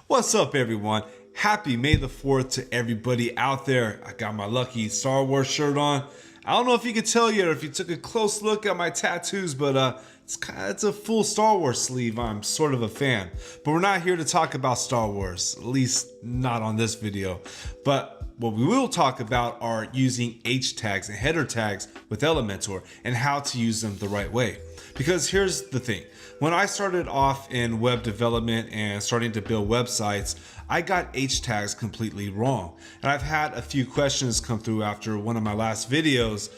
What's up, everyone? Happy May the 4th to everybody out there. I got my lucky Star Wars shirt on. I don't know if you could tell yet or if you took a close look at my tattoos, but it's a full Star Wars sleeve. I'm sort of a fan. But we're not here to talk about Star Wars, at least not on this video. But what we will talk about are using H tags and header tags with Elementor and how to use them the right way. Because here's the thing, when I started off in web development and starting to build websites, I got H tags completely wrong. And I've had a few questions come through after one of my last videos,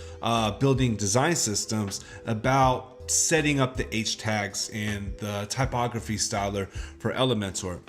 building design systems, about setting up the H tags in the typography styler for Elementor.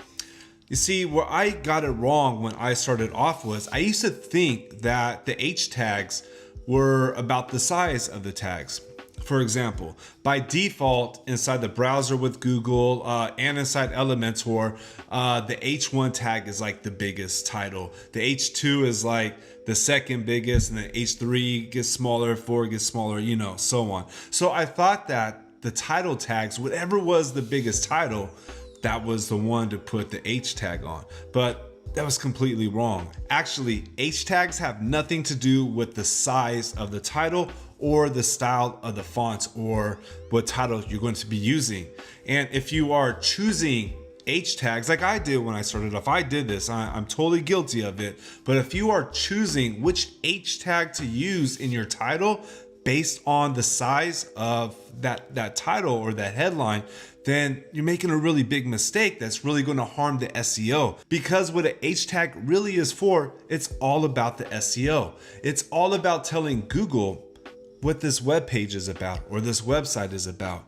You see, where I got it wrong when I started off was I used to think that the H tags were about the size of the tags. For example, by default inside the browser with Google and inside Elementor, the H1 tag is like the biggest title. The H2 is like the second biggest, and the H3 gets smaller, 4 gets smaller, so on. So I thought that the title tags, whatever was the biggest title, that was the one to put the H tag on. But that was completely wrong. Actually, H tags have nothing to do with the size of the title or the style of the font or what title you're going to be using. And if you are choosing H tags like I did when I started off, I did this, I'm totally guilty of it. But if you are choosing which H tag to use in your title based on the size of that title or that headline, then you're making a really big mistake that's really going to harm the SEO. Because what an H tag really is for, it's all about the SEO. It's all about telling Google what this web page is about or this website is about.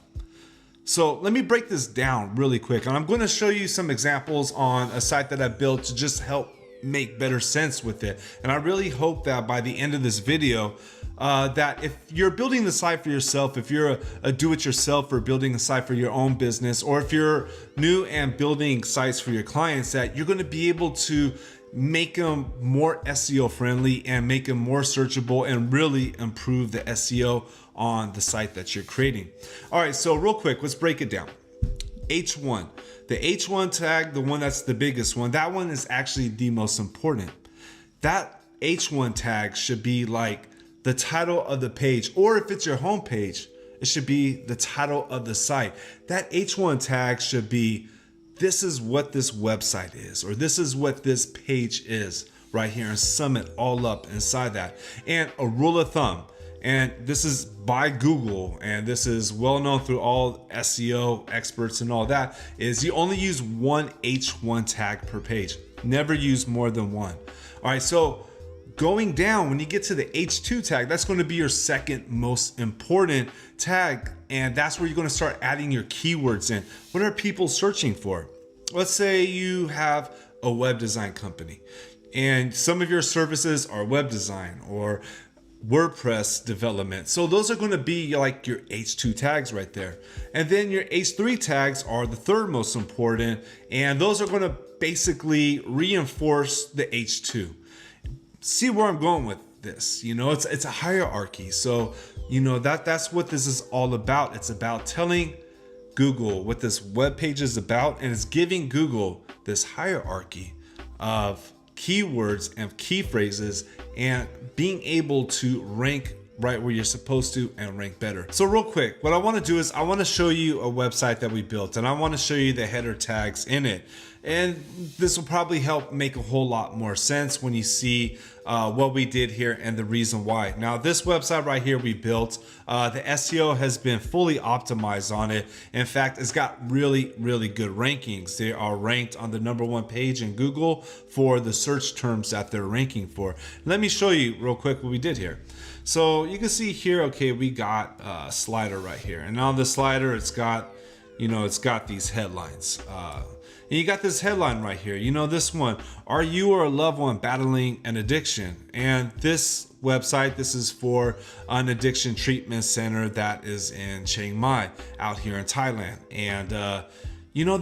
So let me break this down really quick, and I'm going to show you some examples on a site that I built to just help make better sense with it. And I really hope that by the end of this video, that if you're building the site for yourself, if you're a do-it-yourself or building a site for your own business, or if you're new and building sites for your clients, that you're going to be able to make them more SEO friendly and make them more searchable and really improve the SEO on the site that you're creating. All right, so real quick, let's break it down. H1, the H1 tag, the one that's the biggest one, that one is actually the most important. That H1 tag should be like the title of the page, or if it's your home page, it should be the title of the site. That H1 tag should be, this is what this website is, or this is what this page is right here, and sum it all up inside that. And a rule of thumb, and this is by Google, and this is well known through all SEO experts and all that, is you only use one H1 tag per page. Never use more than one. All right, so going down, when you get to the H2 tag, that's going to be your second most important tag, and that's where you're going to start adding your keywords in. What are people searching for? Let's say you have a web design company, and some of your services are web design or WordPress development. So those are going to be like your H2 tags right there. And then your H3 tags are the third most important, and those are going to basically reinforce the H2. See where I'm going with this? It's a hierarchy. So, that's what this is all about. It's about telling Google what this web page is about, and it's giving Google this hierarchy of keywords and key phrases and being able to rank right where you're supposed to and rank better. So real quick, what I want to do is I want to show you a website that we built, and I want to show you the header tags in it. And this will probably help make a whole lot more sense when you see what we did here and the reason why. Now, this website right here we built, the SEO has been fully optimized on it. In fact, it's got really, really good rankings. They are ranked on the #1 page in Google for the search terms that they're ranking for. Let me show you real quick what we did here. So you can see here, okay, we got a slider right here. And on the slider, it's got these headlines. And you got this headline right here. This one, are you or a loved one battling an addiction? And this website, this is for an addiction treatment center that is in Chiang Mai out here in Thailand. And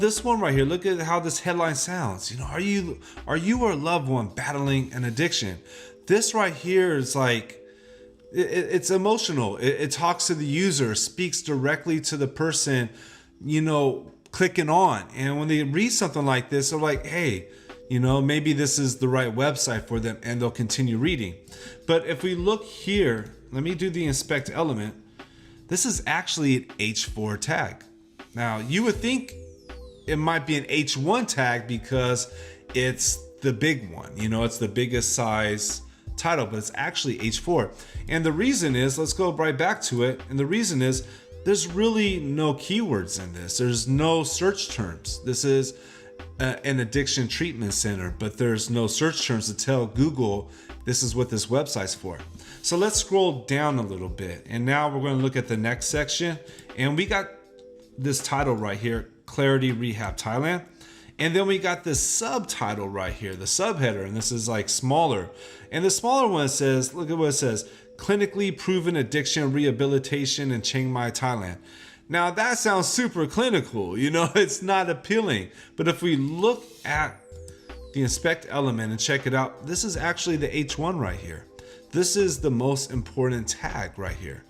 this one right here, look at how this headline sounds. Are you or a loved one battling an addiction? This right here is like, it's emotional. It talks to the user, speaks directly to the person, clicking on. And when they read something like this, they're like, hey, maybe this is the right website for them, and they'll continue reading. But if we look here, let me do the inspect element. This is actually an H4 tag. Now, you would think it might be an H1 tag because it's the big one, it's the biggest size title, but it's actually H4. And the reason is, let's go right back to it. And the reason is there's really no keywords in this. There's no search terms. This is an addiction treatment center, but there's no search terms to tell Google this is what this website's for. So let's scroll down a little bit. And now we're going to look at the next section. And we got this title right here, Clarity Rehab Thailand. And then we got this subtitle right here, the subheader, and this is like smaller. And the smaller one says, look at what it says, Clinically Proven Addiction Rehabilitation in Chiang Mai, Thailand. Now that sounds super clinical, it's not appealing. But if we look at the inspect element and check it out, this is actually the H1 right here. This is the most important tag right here.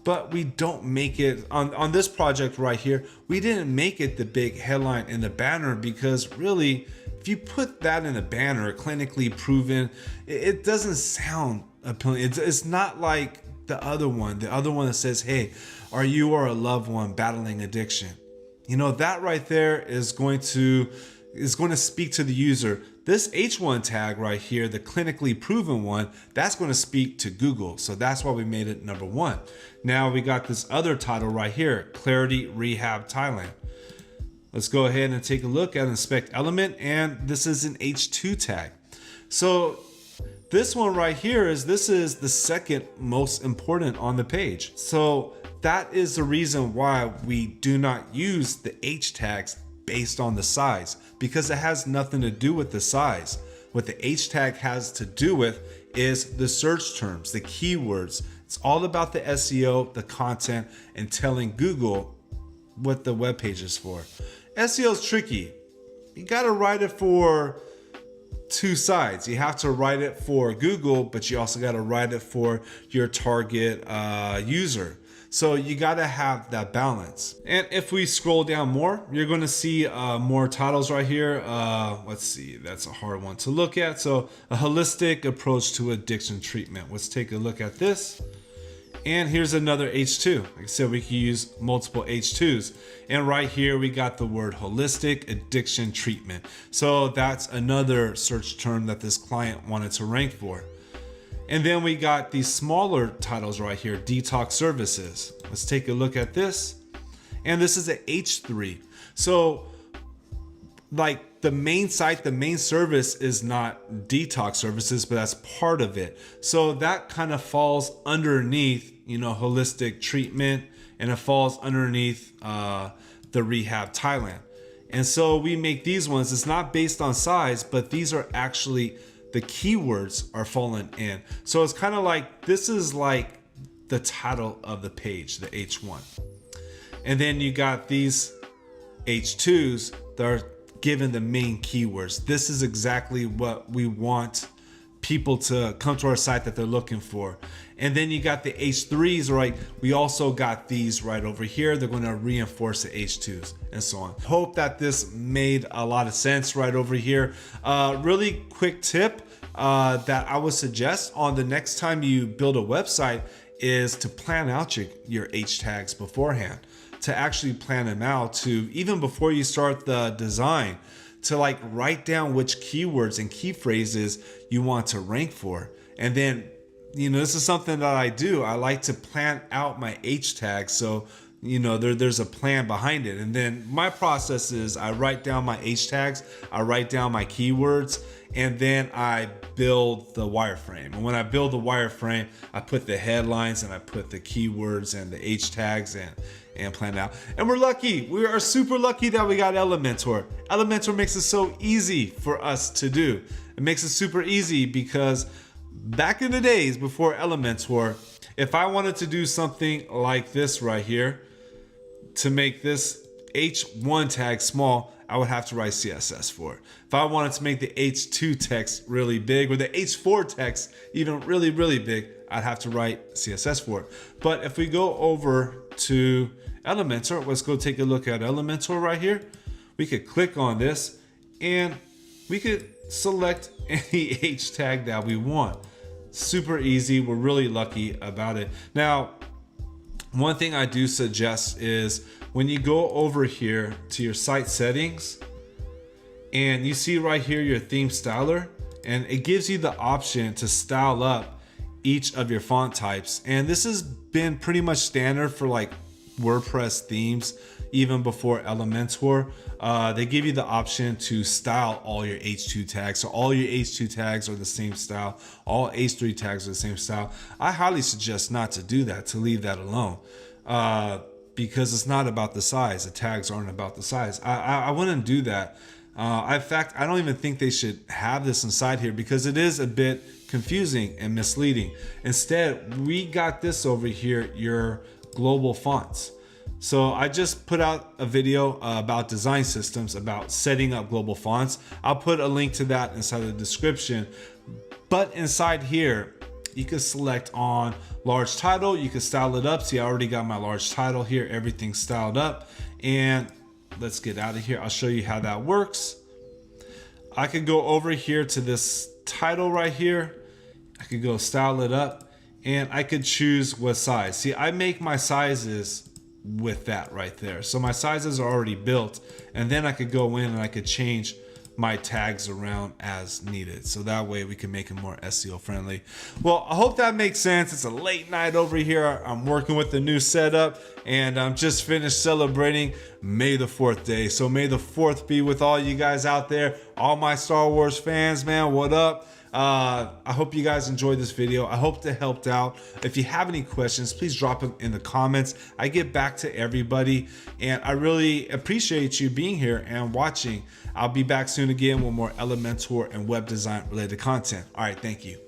But we don't make it on this project right here. We didn't make it the big headline in the banner because really, if you put that in the banner, clinically proven, it doesn't sound appealing. It's not like the other one that says, hey, are you or a loved one battling addiction? That right there is going to speak to the user. This H1 tag right here, the clinically proven one, that's going to speak to Google. So that's why we made it number 1. Now we got this other title right here, Clarity Rehab Thailand. Let's go ahead and take a look at inspect element, and this is an H2 tag. So this one right here is the second most important on the page. So that is the reason why we do not use the H tags based on the size, because it has nothing to do with the size. What the H tag has to do with is the search terms, the keywords. It's all about the SEO, the content, and telling Google what the web page is for. SEO is tricky. You got to write it for two sides. You have to write it for Google, but you also got to write it for your target user. So you got to have that balance. And if we scroll down more, you're going to see more titles right here. Let's see, that's a hard one to look at. So a holistic approach to addiction treatment. Let's take a look at this. And here's another H2. Like I said, we can use multiple H2s. And right here, we got the word holistic addiction treatment. So that's another search term that this client wanted to rank for. And then we got these smaller titles right here, detox services. Let's take a look at this. And this is an H3. So like the main site, the main service is not detox services, but that's part of it. So that kind of falls underneath, holistic treatment, and it falls underneath the Rehab Thailand. And so we make these ones, it's not based on size, but these are actually, the keywords are falling in. So it's kind of like, this is like the title of the page, the H1. And then you got these H2s that are given the main keywords. This is exactly what we want people to come to our site that they're looking for. And then you got the H3s, right? We also got these right over here. They're going to reinforce the H2s and so on. Hope that this made a lot of sense right over here. Really quick tip that I would suggest on the next time you build a website is to plan out your H tags beforehand, to actually plan them out, to even before you start the design, to like write down which keywords and key phrases you want to rank for. And then, this is something that I do. I like to plan out my H tags. So, there's a plan behind it. And then my process is I write down my H tags, I write down my keywords, and then I build the wireframe. And when I build the wireframe, I put the headlines and I put the keywords and the H tags and plan out. And we're lucky. We are super lucky that we got Elementor. Elementor makes it so easy for us to do. It makes it super easy because back in the days before Elementor, if I wanted to do something like this right here, to make this H1 tag small, I would have to write CSS for it. If I wanted to make the H2 text really big, or the H4 text even really, really big, I'd have to write CSS for it. But if we go over to Elementor, let's go take a look at Elementor right here. We could click on this and we could select any H tag that we want. Super easy. We're really lucky about it. Now, one thing I do suggest is when you go over here to your site settings and you see right here your theme styler, and it gives you the option to style up each of your font types. And this has been pretty much standard for like WordPress themes, even before Elementor. They give you the option to style all your H2 tags. So all your H2 tags are the same style. All H3 tags are the same style. I highly suggest not to do that, to leave that alone. Because it's not about the size. The tags aren't about the size. I wouldn't do that. In fact, I don't even think they should have this inside here because it is a bit confusing and misleading. Instead, we got this over here, your global fonts. So I just put out a video about design systems, about setting up global fonts. I'll put a link to that inside the description. But inside here, you can select on large title. You can style it up. See, I already got my large title here. Everything's styled up. And let's get out of here. I'll show you how that works. I could go over here to this title right here. I could go style it up and I could choose what size. See, I make my sizes with that right there. So my sizes are already built, and then I could go in and I could change my tags around as needed. So that way we can make it more SEO friendly. Well, I hope that makes sense. It's a late night over here. I'm working with the new setup and I'm just finished celebrating May the 4th day. So May the 4th be with all you guys out there. All my Star Wars fans, man, what up? I hope you guys enjoyed this video. I hope it helped out. If you have any questions, please drop them in the comments. I get back to everybody, and I really appreciate you being here and watching. I'll be back soon again with more Elementor and web design related content. All right, thank you.